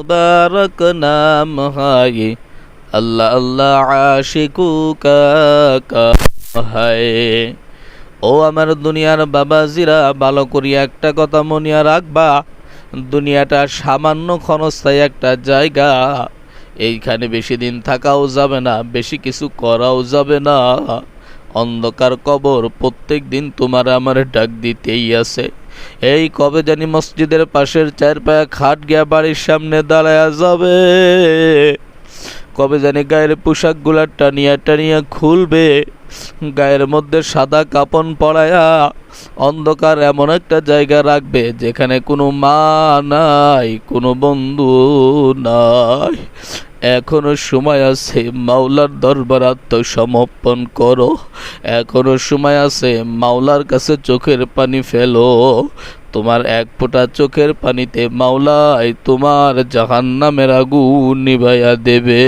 মুবারক নাম হায় আল্লাহ আল্লাহ আশিকু কাকা হায়। ও আমার দুনিয়ার বাবাজিরা, ভালো করিয়া একটা কথা মনিয়া রাখবা, দুনিয়াটা সামান্য ক্ষণস্থায়ী একটা জায়গা। এইখানে বেশি দিন থাকাও যাবে না, বেশি কিছু করাও যাবে না। অন্ধকার কবর প্রত্যেক দিন তোমার আমার ডাক দিতেই আছে। এই কবে জানি মসজিদের পাশের চার পায়া খাট গিয়া বাড়ির সামনে দাঁড়ায়া যাবে, কবে জানি গায়ের পোশাকগুলা টানিয়া টানিয়া খুলবে, গায়ের মধ্যে সাদা কাপন পরায়া অন্ধকার এমন একটা জায়গা রাখবে যেখানে কোনো মা নাই, কোনো বন্ধু নাই। এখনো সময় আছে, মাওলার দরবার আত্মসমর্পণ করো। এখনো সময় আছে, মাওলার কাছে চোখের পানি ফেলো। তোমার এক ফোঁটা চোখের পানিতে মাওলাই তোমার জাহান্নামের আগুন নিভাইয়া দেবে।